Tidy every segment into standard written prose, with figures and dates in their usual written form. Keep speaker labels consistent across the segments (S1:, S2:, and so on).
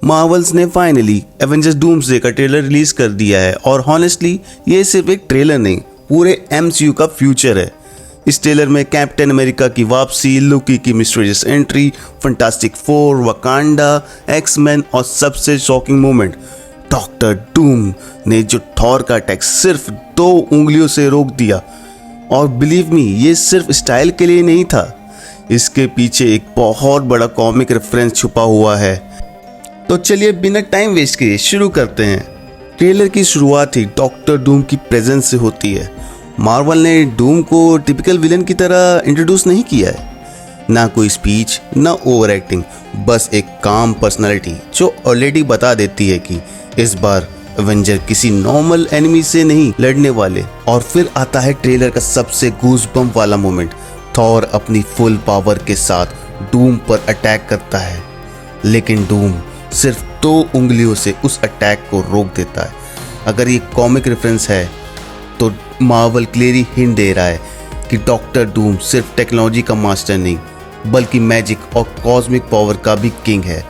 S1: Marvels ने finally Avengers doomsday का trailer release कर दिया है और हॉनेस्टली ये सिर्फ एक ट्रेलर नहीं, पूरे एमसीयू का फ्यूचर है। इस ट्रेलर में कैप्टन अमेरिका की वापसी, लोकी की mysterious entry, fantastic four, Wakanda, X Men और सबसे शॉकिंग मोमेंट डॉक्टर डूम ने जो थॉर का अटैक सिर्फ 2 उंगलियों से रोक दिया। और बिलीव मी, ये सिर्फ स्टाइल के लिए नहीं था, इसके पीछे एक बहुत बड़ा कॉमिक रेफरेंस छुपा हुआ है। तो चलिए बिना टाइम वेस्ट किए शुरू करते हैं। ट्रेलर की शुरुआत ही डॉक्टर डूम की प्रेजेंस से होती है। मार्वल ने डूम को टिपिकल विलन की तरह इंट्रोड्यूस नहीं किया है, ना कोई स्पीच, ना ओवर एक्टिंग, बस एक काम पर्सनालिटी जो ऑलरेडी बता देती है कि इस बार एवेंजर किसी नॉर्मल एनिमी से नहीं लड़ने वाले। और फिर आता है ट्रेलर का सबसे गूज़बम्प वाला मोमेंट। थॉर अपनी फुल पावर के साथ डूम पर अटैक करता है, लेकिन डूम सिर्फ 2 उंगलियों से उस अटैक को रोक देता है। अगर ये कॉमिक रेफरेंस है तो मार्वल क्लियरली हिंट दे रहा है कि डॉक्टर डूम सिर्फ टेक्नोलॉजी का मास्टर नहीं, बल्कि मैजिक और कॉस्मिक पावर का भी किंग है।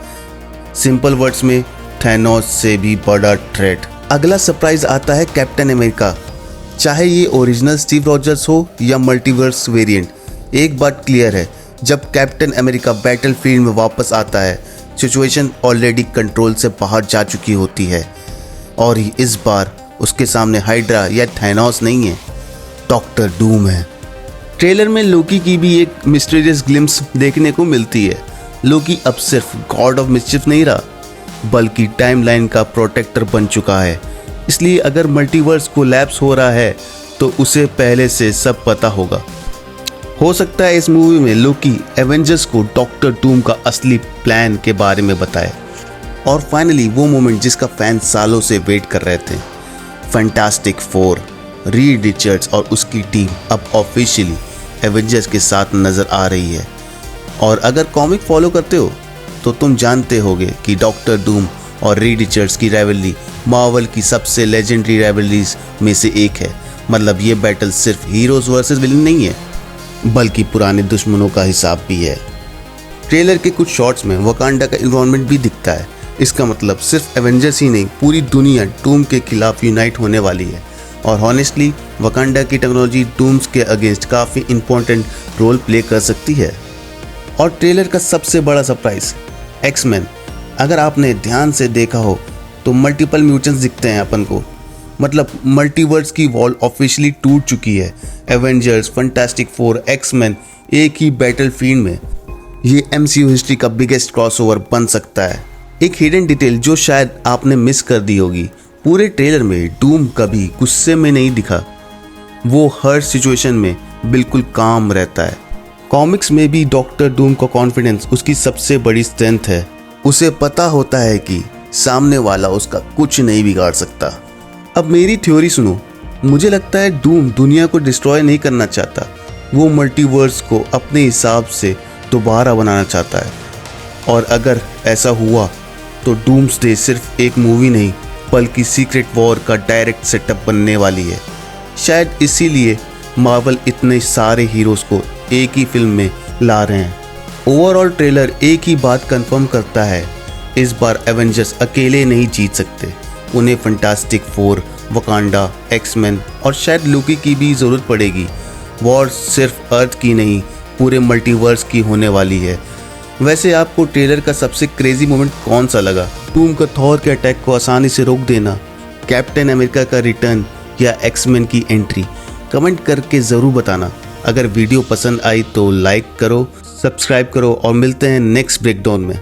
S1: सिंपल वर्ड्स में थैनोस से भी बड़ा थ्रेट। अगला सरप्राइज आता है कैप्टन अमेरिका। चाहे ये ओरिजिनल स्टीव रॉजर्स हो या मल्टीवर्स वेरिएंट, एक बात क्लियर है, जब कैप्टन अमेरिका बैटलफील्ड में वापस आता है, सिचुएशन ऑलरेडी कंट्रोल से बाहर जा चुकी होती है। और इस बार उसके सामने हाइड्रा या थैनोस नहीं है, डॉक्टर डूम है। ट्रेलर में लोकी की भी एक मिस्टीरियस ग्लिम्स देखने को मिलती है। लोकी अब सिर्फ गॉड ऑफ मिस्चिफ नहीं रहा, बल्कि टाइमलाइन का प्रोटेक्टर बन चुका है। इसलिए अगर मल्टीवर्स कोलैप्स हो रहा है तो उसे पहले से सब पता होगा। हो सकता है इस मूवी में लोकी एवेंजर्स को डॉक्टर डूम का असली प्लान के बारे में बताए। और फाइनली वो मोमेंट जिसका फैंस सालों से वेट कर रहे थे, फैंटास्टिक फोर, रीड रिचर्ड्स और उसकी टीम अब ऑफिशियली एवेंजर्स के साथ नज़र आ रही है। और अगर कॉमिक फॉलो करते हो तो तुम जानते होगे कि डॉक्टर डूम और रीड रिचर्ड्स की राइवलरी मार्वल की सबसे लेजेंडरी राइवलरीज में से एक है। मतलब ये बैटल सिर्फ हीरोज वर्सेस विलन नहीं है, बल्कि पुराने दुश्मनों का हिसाब भी है। ट्रेलर के कुछ शॉट्स में वकांडा का इन्वायरमेंट भी दिखता है। इसका मतलब सिर्फ एवेंजर्स ही नहीं, पूरी दुनिया डूम के खिलाफ यूनाइट होने वाली है। और हॉनेस्टली वकांडा की टेक्नोलॉजी डूम्स के अगेंस्ट काफ़ी इंपॉर्टेंट रोल प्ले कर सकती है। और ट्रेलर का सबसे बड़ा सरप्राइज एक्स-मैन। अगर आपने ध्यान से देखा हो तो मल्टीपल म्यूटेंट्स दिखते हैं अपन को, मतलब मल्टीवर्स की वॉल ऑफिशियली टूट चुकी है। एवेंजर्स, फैंटास्टिक फोर, एक्स-मैन एक ही बैटलफील्ड में। ये एमसीयू हिस्ट्री का बिगेस्ट क्रॉसओवर बन सकता है। एक हिडन डिटेल जो शायद आपने मिस कर दी होगी, पूरे ट्रेलर में डूम कभी गुस्से में नहीं दिखा। वो हर सिचुएशन में बिल्कुल काम रहता है। कॉमिक्स में भी डॉक्टर डूम का कॉन्फिडेंस उसकी सबसे बड़ी स्ट्रेंथ है। उसे पता होता है कि सामने वाला उसका कुछ नहीं बिगाड़ सकता। अब मेरी थ्योरी सुनो, मुझे लगता है डूम दुनिया को डिस्ट्रॉय नहीं करना चाहता, वो मल्टीवर्स को अपने हिसाब से दोबारा बनाना चाहता है। और अगर ऐसा हुआ तो डूम्सडे सिर्फ एक मूवी नहीं, बल्कि सीक्रेट वॉर का डायरेक्ट सेटअप बनने वाली है। शायद इसीलिए मार्वल इतने सारे हीरोज़ को एक ही फिल्म में ला रहे हैं। ओवरऑल ट्रेलर एक ही बात कंफर्म करता है, इस बार एवेंजर्स अकेले नहीं जीत सकते। उन्हें फैंटास्टिक फोर, वकांडा, एक्स-मैन और शायद लोकी की भी ज़रूरत पड़ेगी। वॉर सिर्फ अर्थ की नहीं, पूरे मल्टीवर्स की होने वाली है। वैसे आपको ट्रेलर का सबसे क्रेजी मोमेंट कौन सा लगा? डूम का थॉर के अटैक को आसानी से रोक देना, कैप्टन अमेरिका का रिटर्न या एक्स-मैन की एंट्री? कमेंट करके ज़रूर बताना। अगर वीडियो पसंद आई तो लाइक करो, सब्सक्राइब करो और मिलते हैं नेक्स्ट ब्रेकडाउन में।